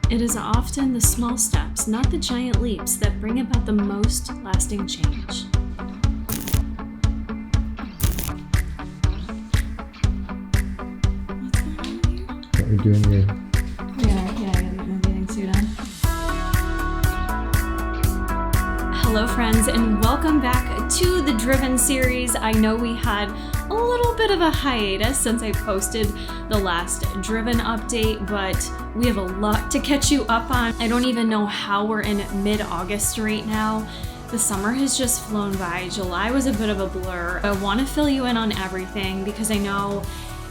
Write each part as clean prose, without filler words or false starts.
It is often the small steps, not the giant leaps, that bring about the most lasting change. What's going on here? What we're doing here. Yeah, I gotta get my bathing suit on. Hello friends, and welcome back to the Driven series. I know we had a little bit of a hiatus since I posted the last Driven update, but we have a lot to catch you up on. I don't even know how we're in mid-August right now. The summer has just flown by. July was a bit of a blur. I want to fill you in on everything because I know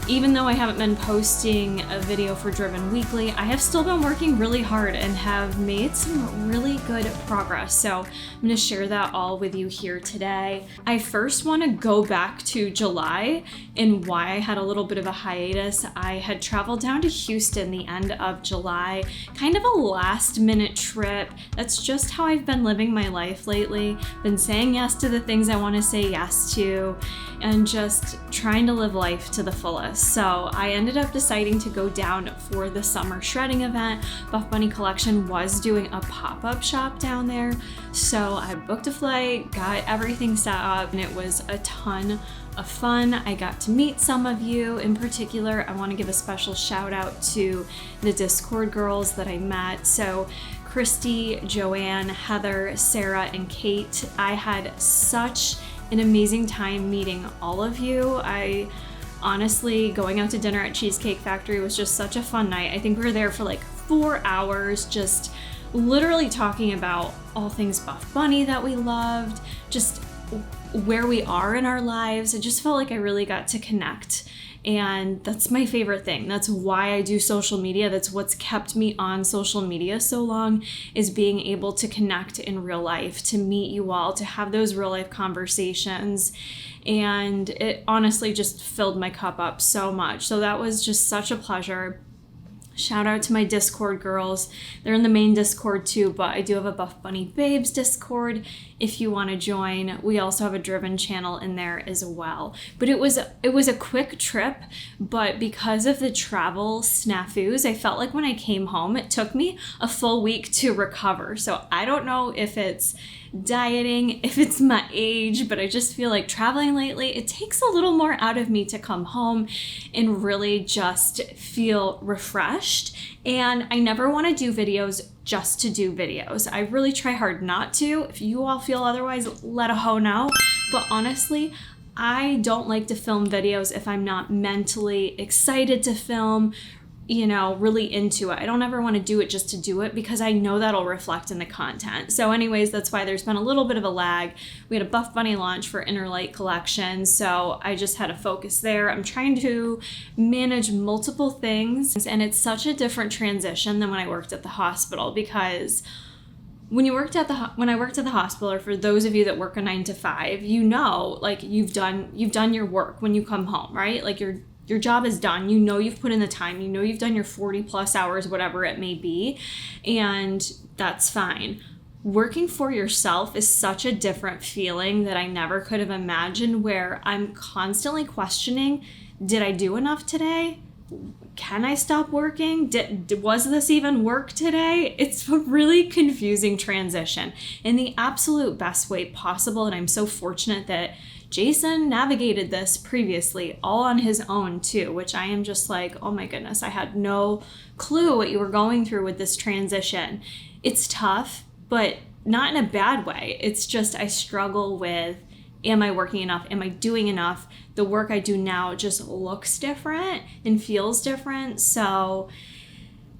even though I haven't been posting a video for Driven Weekly, I have still been working really hard and have made some really good progress. So I'm going to share that all with you here today. I first want to go back to July and why I had a little bit of a hiatus. I had traveled down to Houston the end of July, kind of a last minute trip. That's just how I've been living my life lately. Been saying yes to the things I want to say yes to and just trying to live life to the fullest. So I ended up deciding to go down for the summer shredding event. Buff Bunny Collection was doing a pop-up shop down there. So I booked a flight, got everything set up, and it was a ton of fun. I got to meet some of you. In particular, I want to give a special shout out to the Discord girls that I met. So Christy, Joanne, Heather, Sarah, and Kate. I had such an amazing time meeting all of you. Honestly, going out to dinner at Cheesecake Factory was just such a fun night. I think we were there for like 4 hours, just literally talking about all things Buff Bunny that we loved, just where we are in our lives. I just felt like I really got to connect. And that's my favorite thing. That's why I do social media. That's what's kept me on social media so long, is being able to connect in real life, to meet you all, to have those real life conversations. And it honestly just filled my cup up so much. So that was just such a pleasure. Shout out to my Discord girls. They're in the main Discord too, but I do have a Buff Bunny Babes Discord if you want to join. We also have a Driven channel in there as well. But it was a quick trip, but because of the travel snafus, I felt like when I came home, it took me a full week to recover. So I don't know if it's dieting, if it's my age, but I just feel like traveling lately, it takes a little more out of me to come home and really just feel refreshed. And I never want to do videos just to do videos. I really try hard not to. If you all feel otherwise, let a hoe know. But honestly, I don't like to film videos if I'm not mentally excited to film, really into it. I don't ever want to do it just to do it because I know that'll reflect in the content. So anyways, that's why there's been a little bit of a lag. We had a Buff Bunny launch for Inner Light collection, so I just had to focus there. I'm trying to manage multiple things, and it's such a different transition than when I worked at the hospital, because when I worked at the hospital, or for those of you that work a 9 to 5, like you've done your work when you come home, right? Like your job is done. You've put in the time, you've done your 40 plus hours, whatever it may be, and that's fine. Working for yourself is such a different feeling that I never could have imagined, where I'm constantly questioning, did I do enough today? Can I stop working? Was this even work today? It's a really confusing transition in the absolute best way possible. And I'm so fortunate that Jason navigated this previously all on his own too, which I am just like, oh my goodness, I had no clue what you were going through with this transition. It's tough, but not in a bad way. It's just I struggle with, am I working enough? Am I doing enough? The work I do now just looks different and feels different. So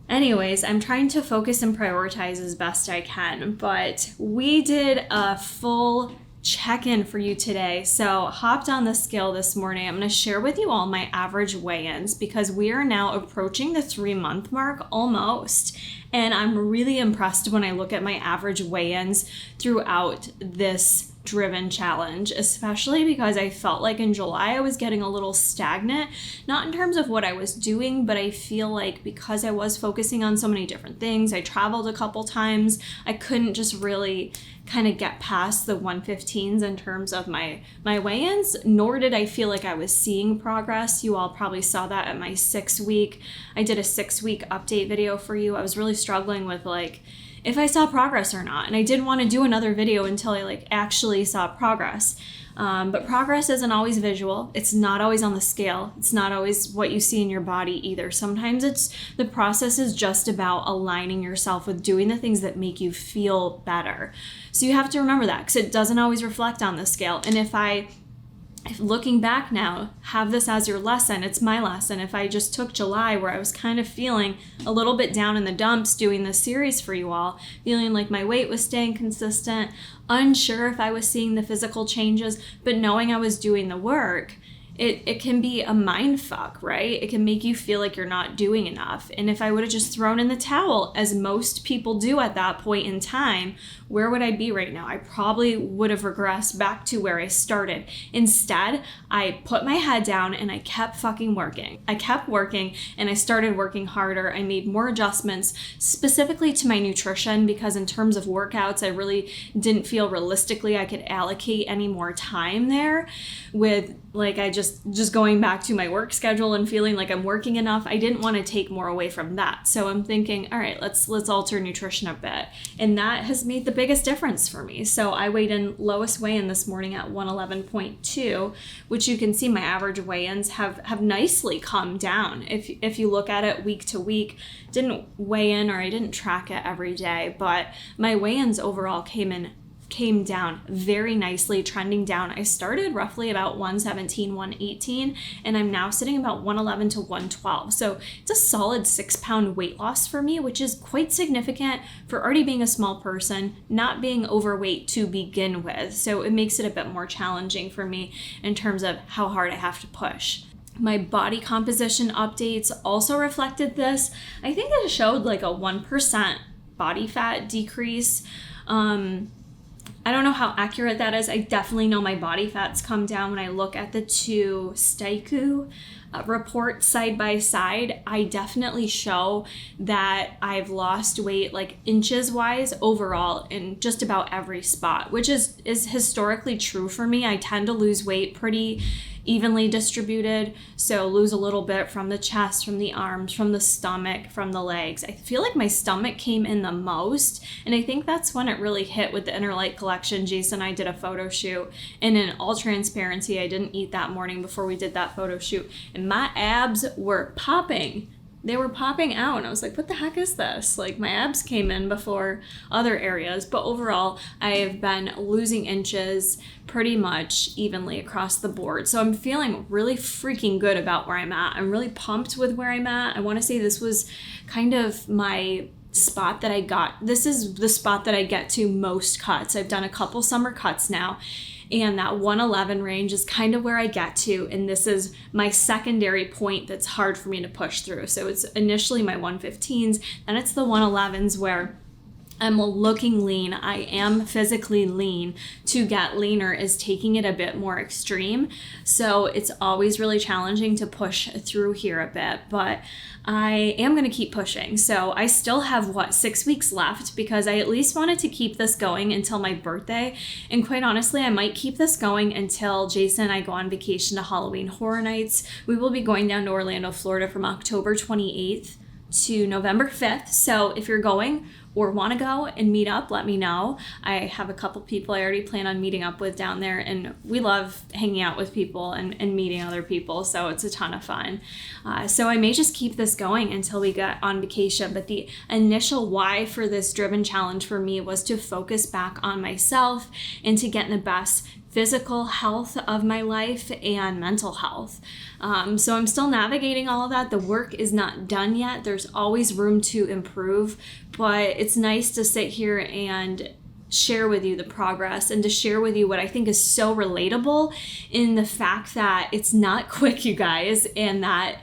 anyways, I'm trying to focus and prioritize as best I can, but we did a full check-in for you today. So hopped on the scale this morning. I'm going to share with you all my average weigh-ins because we are now approaching the 3-month mark almost. And I'm really impressed when I look at my average weigh-ins throughout this driven challenge, especially because I felt like in July I was getting a little stagnant, not in terms of what I was doing, but I feel like because I was focusing on so many different things, I traveled a couple times, I couldn't just really kind of get past the 115s in terms of my weigh-ins, nor did I feel like I was seeing progress. You all probably saw that at my 6-week. I did a 6-week update video for you. I was really struggling with like if I saw progress or not, and I didn't want to do another video until I like actually saw progress. But progress isn't always visual. It's not always on the scale. It's not always what you see in your body either. Sometimes the process is just about aligning yourself with doing the things that make you feel better. So you have to remember that, because it doesn't always reflect on the scale. And if looking back now, have this as your lesson, it's my lesson. If I just took July, where I was kind of feeling a little bit down in the dumps doing this series for you all, feeling like my weight was staying consistent, unsure if I was seeing the physical changes, but knowing I was doing the work, it can be a mind fuck, right? It can make you feel like you're not doing enough. And if I would have just thrown in the towel, as most people do at that point in time, where would I be right now? I probably would have regressed back to where I started. Instead, I put my head down and I kept fucking working. I kept working and I started working harder. I made more adjustments specifically to my nutrition, because in terms of workouts, I really didn't feel realistically I could allocate any more time there. With like I just going back to my work schedule and feeling like I'm working enough, I didn't want to take more away from that. So I'm thinking, all right, let's alter nutrition a bit. And that has made the biggest difference for me. So I weighed in, lowest weigh-in this morning at 111.2, which you can see my average weigh-ins have nicely come down. If you look at it week to week, didn't weigh in, or I didn't track it every day, but my weigh-ins overall came down very nicely, trending down. I started roughly about 117, 118, and I'm now sitting about 111 to 112. So it's a solid 6-pound weight loss for me, which is quite significant for already being a small person, not being overweight to begin with. So it makes it a bit more challenging for me in terms of how hard I have to push. My body composition updates also reflected this. I think it showed like a 1% body fat decrease. I don't know how accurate that is. I definitely know my body fat's come down when I look at the two Staiku reports side by side. I definitely show that I've lost weight like inches wise overall in just about every spot, which is historically true for me. I tend to lose weight pretty evenly distributed, so lose a little bit from the chest, from the arms, from the stomach, from the legs. I feel like my stomach came in the most, and I think that's when it really hit with the Inner Light collection. Jason and I did a photo shoot, and in all transparency, I didn't eat that morning before we did that photo shoot, and my abs were popping. They were popping out, and I was like, what the heck is this? Like, my abs came in before other areas, but overall, I have been losing inches pretty much evenly across the board. So I'm feeling really freaking good about where I'm at. I'm really pumped with where I'm at. I want to say this was kind of my spot that I got. This is the spot that I get to most cuts. I've done a couple summer cuts now, and that 111 range is kind of where I get to, and this is my secondary point that's hard for me to push through. So it's initially my 115s, and it's the 111s where I'm looking lean. I am physically lean. To get leaner is taking it a bit more extreme. So it's always really challenging to push through here a bit, but I am going to keep pushing. So I still have 6 weeks left, because I at least wanted to keep this going until my birthday. And quite honestly, I might keep this going until Jason and I go on vacation to Halloween Horror Nights. We will be going down to Orlando, Florida from October 28th to November 5th. So if you're going or want to go and meet up, let me know. I have a couple people I already plan on meeting up with down there, and we love hanging out with people and meeting other people, so it's a ton of fun. So I may just keep this going until we get on vacation, but the initial why for this driven challenge for me was to focus back on myself and to get in the best physical health of my life and mental health. So I'm still navigating all of that. The work is not done yet. There's always room to improve, but it's nice to sit here and share with you the progress and to share with you what I think is so relatable in the fact that it's not quick, you guys, and that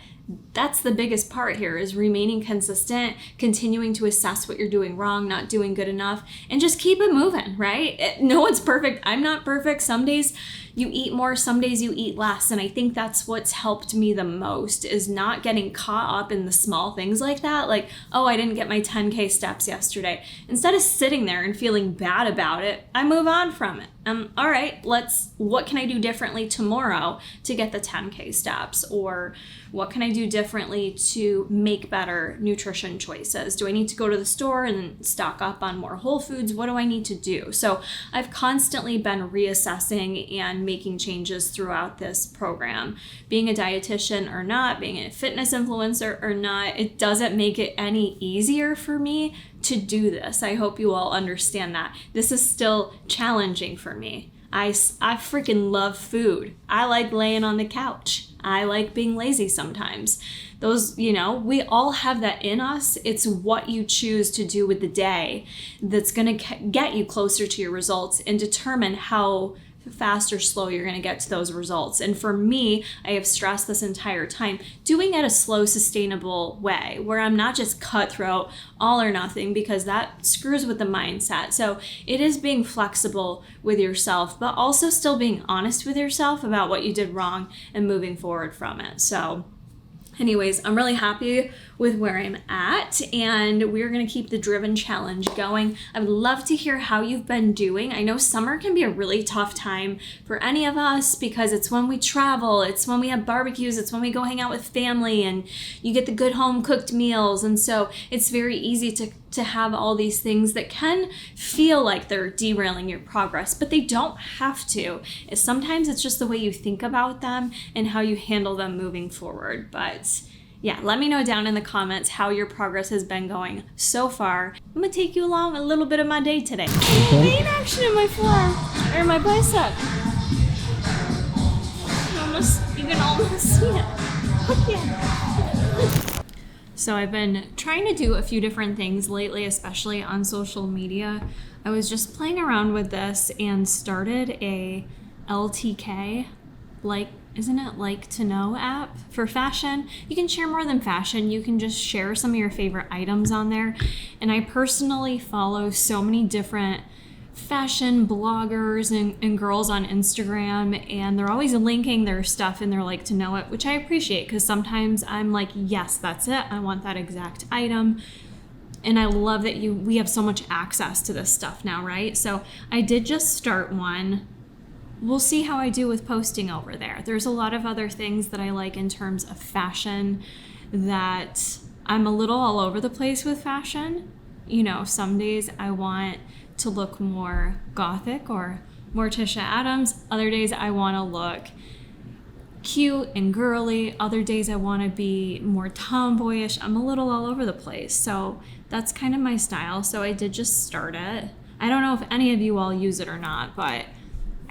that's the biggest part here, is remaining consistent, continuing to assess what you're doing wrong, not doing good enough, and just keep it moving, right? No one's perfect. I'm not perfect. Some days you eat more, some days you eat less. And I think that's what's helped me the most, is not getting caught up in the small things like that. Like, oh, I didn't get my 10K steps yesterday. Instead of sitting there and feeling bad about it, I move on from it. All right, what can I do differently tomorrow to get the 10K steps? Or what can I do differently to make better nutrition choices? Do I need to go to the store and stock up on more whole foods? What do I need to do? So I've constantly been reassessing and making changes throughout this program. Being a dietitian or not, being a fitness influencer or not, it doesn't make it any easier for me to do this. I hope you all understand that. This is still challenging for me. I freaking love food. I like laying on the couch. I like being lazy sometimes. Those, we all have that in us. It's what you choose to do with the day that's going to get you closer to your results and determine how fast or slow you're going to get to those results. And for me, I have stressed this entire time, doing it a slow, sustainable way where I'm not just cutthroat, all or nothing, because that screws with the mindset. So it is being flexible with yourself, but also still being honest with yourself about what you did wrong and moving forward from it. So anyways, I'm really happy with where I'm at, and we're going to keep the Driven Challenge going. I would love to hear how you've been doing. I know summer can be a really tough time for any of us because it's when we travel, it's when we have barbecues, it's when we go hang out with family, and you get the good home cooked meals. And so it's very easy to have all these things that can feel like they're derailing your progress, but they don't have to. Sometimes it's just the way you think about them and how you handle them moving forward. But yeah, let me know down in the comments how your progress has been going so far. I'm gonna take you along a little bit of my day today. Main action in my floor, or my bicep. You can almost see it. Oh, yeah. So I've been trying to do a few different things lately, especially on social media. I was just playing around with this and started a LTK, isn't it Like to Know app for fashion? You can share more than fashion. You can just share some of your favorite items on there. And I personally follow so many different fashion bloggers and girls on Instagram, and they're always linking their stuff in their Like to Know it, which I appreciate, because sometimes I'm like, yes, that's it. I want that exact item. And I love that we have so much access to this stuff now, right? So I did just start one. We'll see how I do with posting over there. There's a lot of other things that I like in terms of fashion that I'm a little all over the place with fashion. Some days I want to look more gothic or Morticia Adams. Other days I want to look cute and girly. Other days I want to be more tomboyish. I'm a little all over the place. So that's kind of my style. So I did just start it. I don't know if any of you all use it or not, but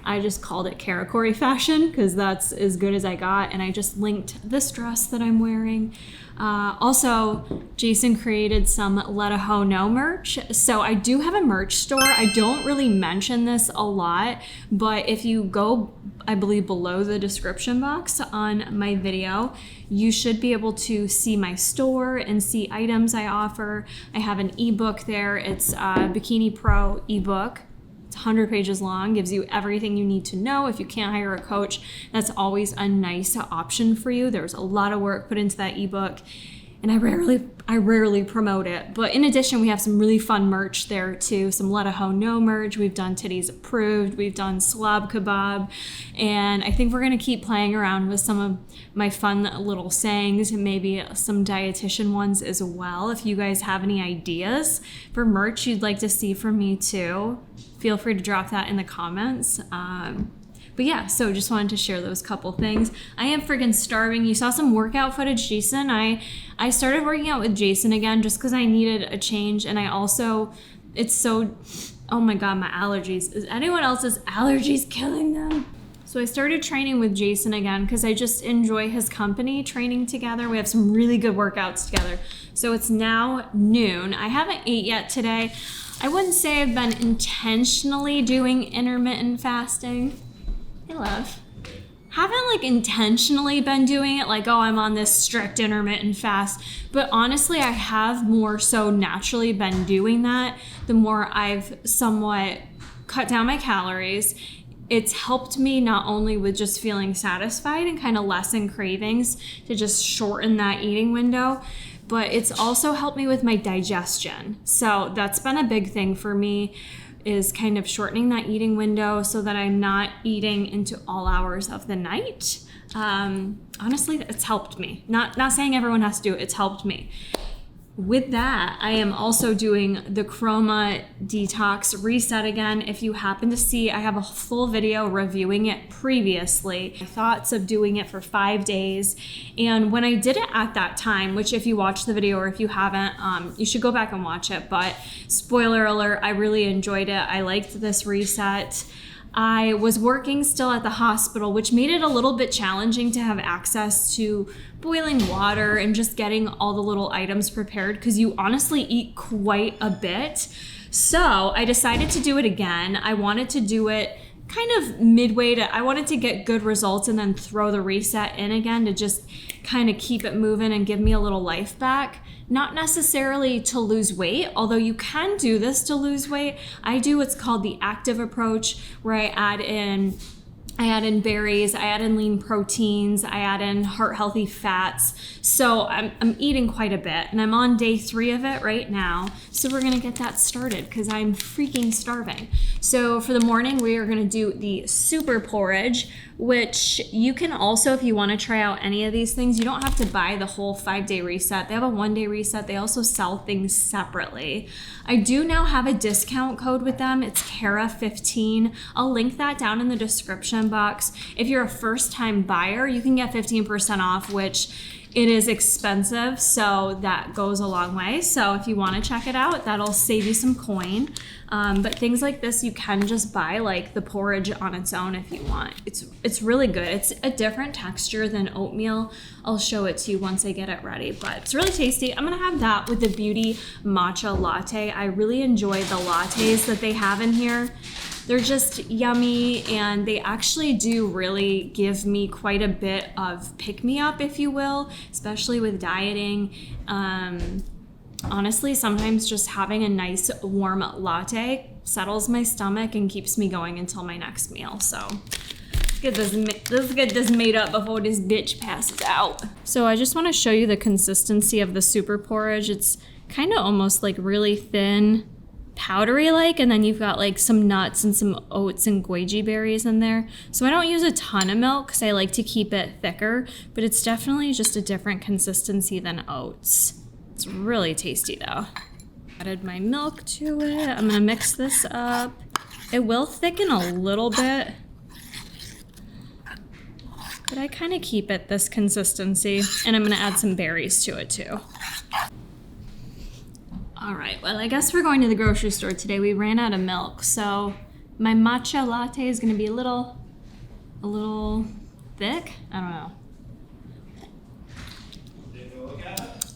I just called it Karakori Fashion because that's as good as I got. And I just linked this dress that I'm wearing. Also, Jason created some Let a Hoe Know merch. So I do have a merch store. I don't really mention this a lot, but if you go, I believe, below the description box on my video, you should be able to see my store and see items I offer. I have an ebook there. It's a Bikini Pro ebook. 100 pages long, gives you everything you need to know. If you can't hire a coach, that's always a nice option for you. There's a lot of work put into that ebook, and I rarely promote it. But in addition, we have some really fun merch there too. Some Let a Hoe Know merch. We've done Titties Approved. We've done Slob Kebab. And I think we're gonna keep playing around with some of my fun little sayings and maybe some dietitian ones as well. If you guys have any ideas for merch you'd like to see from me too, feel free to drop that in the comments. But yeah, so just wanted to share those couple things. I am friggin' starving. You saw some workout footage, Jason. I started working out with Jason again just because I needed a change. And I also, oh my God, my allergies. Is anyone else's allergies killing them? So I started training with Jason again because I just enjoy his company, training together. We have some really good workouts together. So it's now noon. I haven't ate yet today. I wouldn't say I've been intentionally doing intermittent fasting. Hey, love. haven't like intentionally been doing it like, oh, I'm on this strict intermittent fast, but honestly, I have more so naturally been doing that. The more I've somewhat cut down my calories, it's helped me not only with just feeling satisfied and kind of lessen cravings to just shorten that eating window, but it's also helped me with my digestion. So that's been a big thing for me, is kind of shortening that eating window so that I'm not eating into all hours of the night. Honestly, it's helped me. Not saying everyone has to do it, it's helped me. With that, I am also doing the Chroma Detox Reset again. If you happen to see, I have a full video reviewing it previously. My thoughts of doing it for 5 days. And when I did it at that time, which if you watched the video or if you haven't, you should go back and watch it. But spoiler alert, I really enjoyed it. I liked this reset. I was working still at the hospital, which made it a little bit challenging to have access to boiling water and just getting all the little items prepared, because you honestly eat quite a bit. So I decided to do it again. I wanted to do it kind of midway I wanted to get good results and then throw the reset in again to just kind of keep it moving and give me a little life back. Not necessarily to lose weight, although you can do this to lose weight. I do what's called the active approach, where I add in berries, I add in lean proteins, I add in heart healthy fats. So I'm eating quite a bit, and I'm on day 3 of it right now. So we're gonna get that started because I'm freaking starving. So for the morning, we are gonna do the super porridge, which you can also, if you wanna try out any of these things, you don't have to buy the whole 5-day reset. They have a 1-day reset. They also sell things separately. I do now have a discount code with them. It's Kara15. I'll link that down in the description box. If you're a first-time buyer, you can get 15% off, which it is expensive, so that goes a long way. So if you want to check it out, that'll save you some coin. But things like this, you can just buy like the porridge on its own if you want. It's really good. It's a different texture than oatmeal. I'll show it to you once I get it ready, but it's really tasty. I'm gonna have that with the Beauty Matcha Latte. I really enjoy the lattes that they have in here. They're just yummy, and they actually do really give me quite a bit of pick-me-up, if you will, especially with dieting. Honestly, sometimes just having a nice warm latte settles my stomach and keeps me going until my next meal. So let's get this made up before this bitch passes out. So I just want to show you the consistency of the super porridge. It's kind of almost like really thin, powdery like, and then you've got like some nuts and some oats and goji berries in there. So I don't use a ton of milk because I like to keep it thicker, but it's definitely just a different consistency than oats. It's really tasty though. Added my milk to it. I'm gonna mix this up. It will thicken a little bit, but I kind of keep it this consistency, and I'm gonna add some berries to it too. All right, well, I guess we're going to the grocery store today. We ran out of milk, so my matcha latte is gonna be a little thick. I don't know.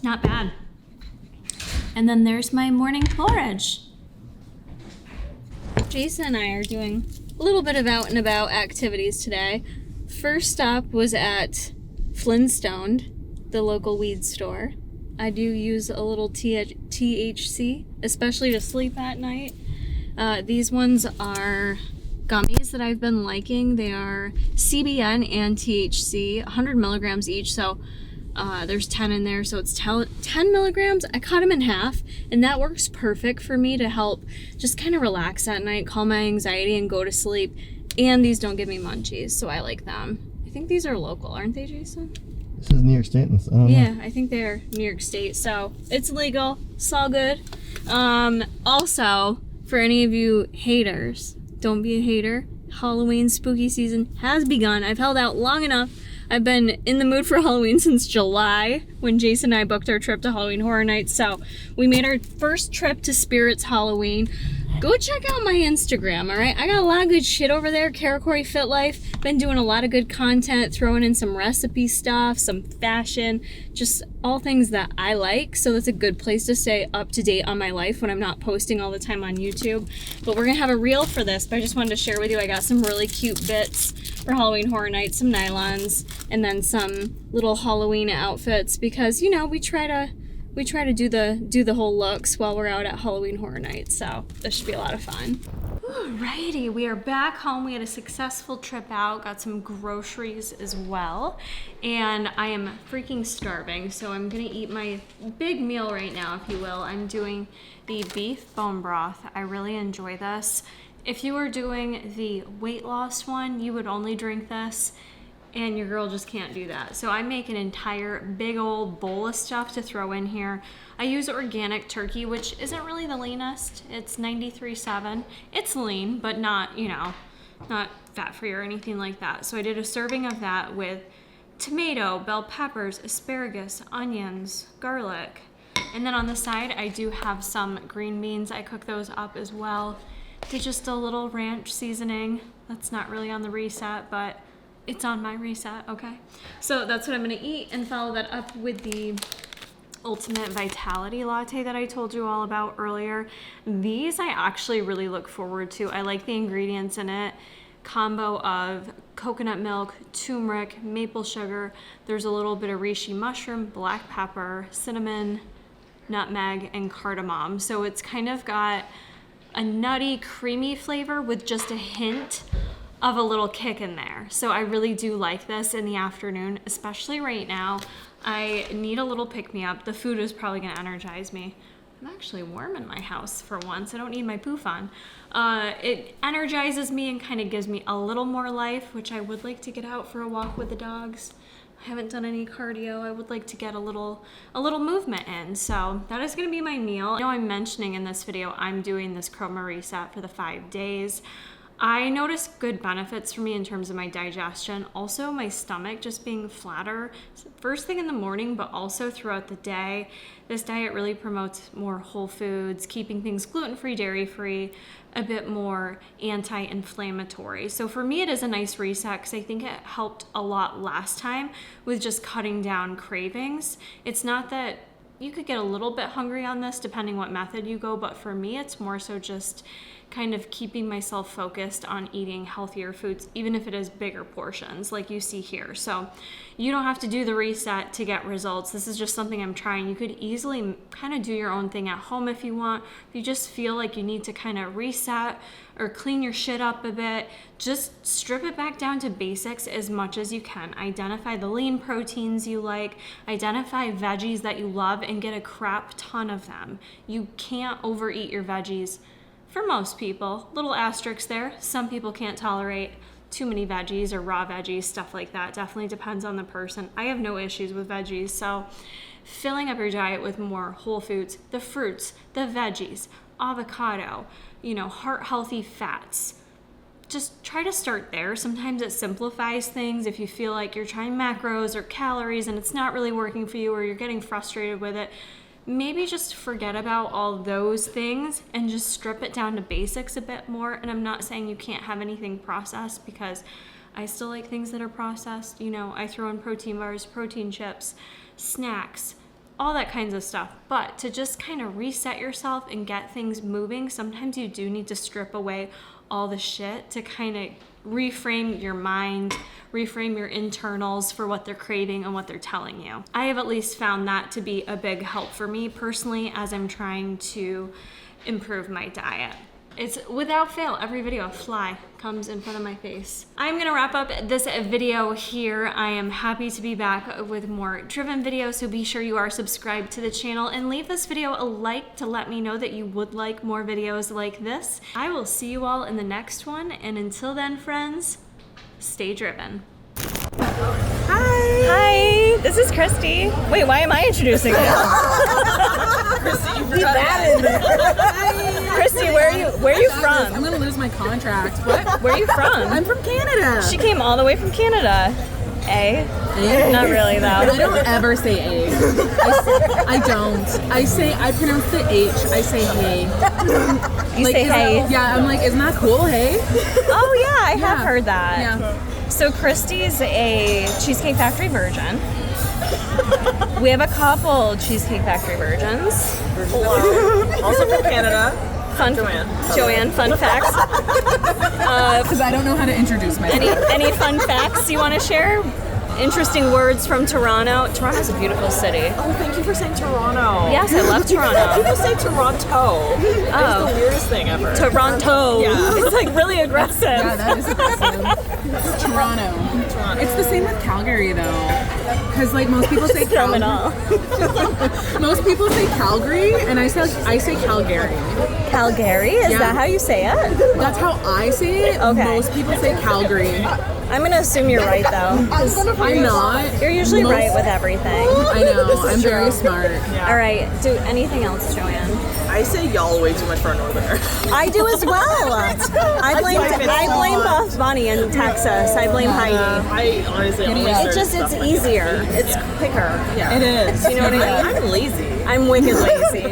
Not bad. And then there's my morning porridge. Jason and I are doing a little bit of out and about activities today. First stop was at Flintstone, the local weed store. I do use a little THC, especially to sleep at night. These ones are gummies that I've been liking. They are CBN and THC, 100 milligrams each, so there's 10 in there, so it's 10 milligrams. I cut them in half, and that works perfect for me to help just kind of relax at night, calm my anxiety, and go to sleep. And these don't give me munchies, so I like them. I think these are local, aren't they, Jason? This is New York State. Yeah, I think they're New York State, so it's legal. It's all good. Also, for any of you haters, don't be a hater. Halloween spooky season has begun. I've held out long enough. I've been in the mood for Halloween since July, when Jason and I booked our trip to Halloween Horror Nights. So we made our first trip to Spirits Halloween. Go check out my Instagram, all right? I got a lot of good shit over there, Karakorey Fit Life. Been doing a lot of good content, throwing in some recipe stuff, some fashion, just all things that I like. So that's a good place to stay up to date on my life when I'm not posting all the time on YouTube. But we're gonna have a reel for this, but I just wanted to share with you, I got some really cute bits for Halloween Horror Nights, some nylons, and then some little Halloween outfits because, you know, we try to do the whole looks while we're out at Halloween Horror Nights, so this should be a lot of fun. Alrighty, we are back home. We had a successful trip out, got some groceries as well, and I am freaking starving, so I'm gonna eat my big meal right now, if you will. I'm doing the beef bone broth. I really enjoy this. If you were doing the weight loss one, you would only drink this, and your girl just can't do that. So I make an entire big old bowl of stuff to throw in here. I use organic turkey, which isn't really the leanest. It's 93.7. It's lean, but not, you know, not fat-free or anything like that. So I did a serving of that with tomato, bell peppers, asparagus, onions, garlic. And then on the side, I do have some green beans. I cook those up as well. Did just a little ranch seasoning. That's not really on the reset, but it's on my reset, okay? So that's what I'm gonna eat, and follow that up with the Ultimate Vitality Latte that I told you all about earlier. These I actually really look forward to. I like the ingredients in it. Combo of coconut milk, turmeric, maple sugar. There's a little bit of reishi mushroom, black pepper, cinnamon, nutmeg, and cardamom. So it's kind of got a nutty, creamy flavor with just a hint of a little kick in there. So I really do like this in the afternoon, especially right now. I need a little pick-me-up. The food is probably gonna energize me. I'm actually warm in my house for once. I don't need my poof on. It energizes me and kind of gives me a little more life, which I would like to get out for a walk with the dogs. I haven't done any cardio. I would like to get a little movement in. So that is gonna be my meal. I know I'm mentioning in this video, I'm doing this Chroma Reset for the 5 days. I noticed good benefits for me in terms of my digestion. Also my stomach just being flatter first thing in the morning, but also throughout the day. This diet really promotes more whole foods, keeping things gluten-free, dairy-free, a bit more anti-inflammatory. So for me, it is a nice reset because I think it helped a lot last time with just cutting down cravings. It's not that you could get a little bit hungry on this depending what method you go, but for me, it's more so just kind of keeping myself focused on eating healthier foods, even if it is bigger portions like you see here. So you don't have to do the reset to get results. This is just something I'm trying. You could easily kind of do your own thing at home if you want. If you just feel like you need to kind of reset or clean your shit up a bit, just strip it back down to basics as much as you can. Identify the lean proteins you like, identify veggies that you love, and get a crap ton of them. You can't overeat your veggies. For most people, little asterisks there. Some people can't tolerate too many veggies or raw veggies, stuff like that. Definitely depends on the person. I have no issues with veggies, so filling up your diet with more whole foods, the fruits, the veggies, avocado, you know, heart-healthy fats. Just try to start there. Sometimes it simplifies things. If you feel like you're trying macros or calories and it's not really working for you or you're getting frustrated with it, maybe just forget about all those things and just strip it down to basics a bit more. And I'm not saying you can't have anything processed, because I still like things that are processed. You know, I throw in protein bars, protein chips, snacks, all that kinds of stuff. But to just kind of reset yourself and get things moving, sometimes you do need to strip away all the shit to kind of reframe your mind, reframe your internals for what they're craving and what they're telling you. I have at least found that to be a big help for me personally as I'm trying to improve my diet. It's without fail, every video a fly comes in front of my face. I'm gonna wrap up this video here. I am happy to be back with more driven videos, so be sure you are subscribed to the channel and leave this video a like to let me know that you would like more videos like this. I will see you all in the next one, and until then, friends, stay driven. Hi! Hi, this is Christy. Wait, why am I introducing you? Christy, you forgot that in there. Christy, where are you from? I'm gonna lose my contract. What? Where are you from? I'm from Canada. She came all the way from Canada. A? Not really, though. I don't ever say A. I don't. I pronounce the H. I say hey. You say hey? Yeah, I'm like, isn't that cool, hey? Oh, yeah, I have heard that. Yeah. So Christy's a Cheesecake Factory virgin. We have a couple Cheesecake Factory virgins. Also from Canada. Joanne, fun facts. Because I don't know how to introduce myself. Any fun facts you want to share? Interesting words from Toronto. Toronto's a beautiful city. Oh, thank you for saying Toronto. Yes, I love Toronto. People say Toronto. It's the weirdest thing ever. Toronto. Yeah. It's like really aggressive. Yeah, that is aggressive. Toronto. It's the same with Calgary though. Because like most people say Calgary. Most people say Calgary and I say Calgary. Calgary? Is that how you say it? That's how I say it. Okay. Most people say Calgary. I'm going to assume you're right though. I'm not. You're usually right with everything. I know. I'm very smart. All right. Do anything else, Joanne? I say y'all way too much for a northerner. I do as well. I blame Buff Bunny in Texas. I blame Heidi. I honestly only It's easier. It's quicker. Yeah. It is. You know what I mean? I'm lazy. I'm wicked lazy.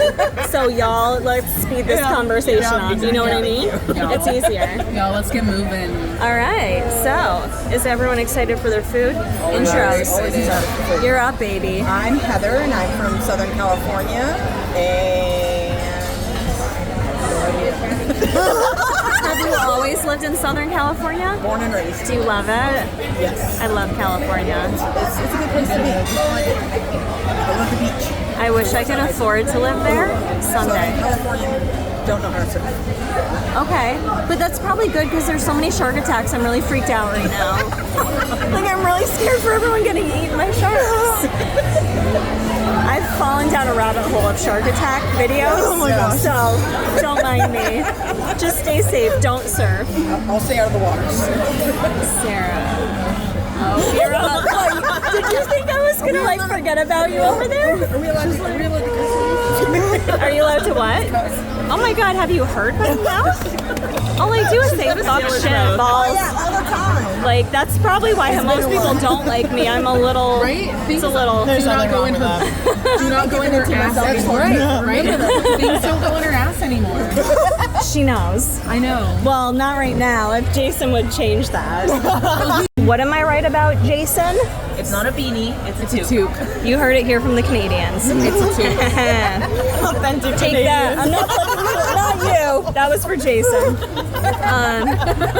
So y'all, let's speed this conversation up. You know what I mean? It's easier. Y'all, let's get moving. All right. So, is everyone excited for their food? Intros. You're up, baby. I'm Heather, and I'm from Southern California, and Have you always lived in Southern California? born and raised. Do you love it? Yes. I love California. It's a good place to be. I love the beach. I wish I could afford to live there Southern someday. California, don't know how to surf. Okay, but that's probably good because there's so many shark attacks. I'm really freaked out right now. Like I'm really scared for everyone getting eaten by sharks. I've fallen down a rabbit hole of shark attack videos. Oh my gosh. So don't mind me. Just stay safe. Don't surf. I'll stay out of the water. Sarah. Oh, you're up. Did you think I was gonna like forget about you over there? Are we allowed to Are you allowed to what? Oh my god, have you heard my mouth? All I do is say fuck shit, balls. Yeah, all the time. Like, that's probably why most people don't like me. I'm a little, Right? it's a little. Do not go in her. Do not go in her ass anymore. Right? Things don't go in her ass anymore. She knows. I know. Well, not right now. If Jason would change that. What am I right about, Jason? It's not a beanie. It's a Toque. You heard it here from the Canadians. It's a toque. authentic. Take that. I'm not not you. That was for Jason.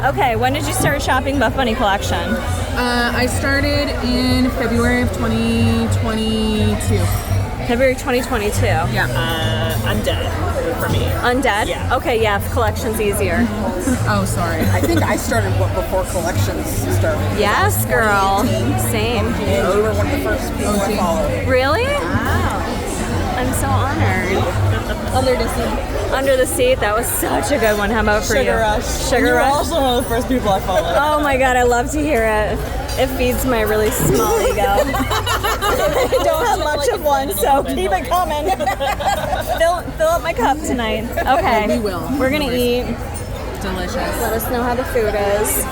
Okay, when did you start shopping Buff Bunny collection? I started in February of 2022. February 2022. Yeah. Undead for me. Undead? Yeah. Okay, yeah, collection's easier. Oh, sorry. I think I started before collections started. Yes, girl. Same. And you were one of the first people I followed. Really? Wow. I'm so honored. Under the seat, that was such a good one. How about for you? Sugar Rush. Sugar You're Rush. also one of the first people I followed. Oh my god, I love to hear it. It feeds my really small ego. I don't have much of one, so keep it coming. Fill up my cup tonight. Okay. We will. We're gonna eat. Delicious. Let us know how the food is.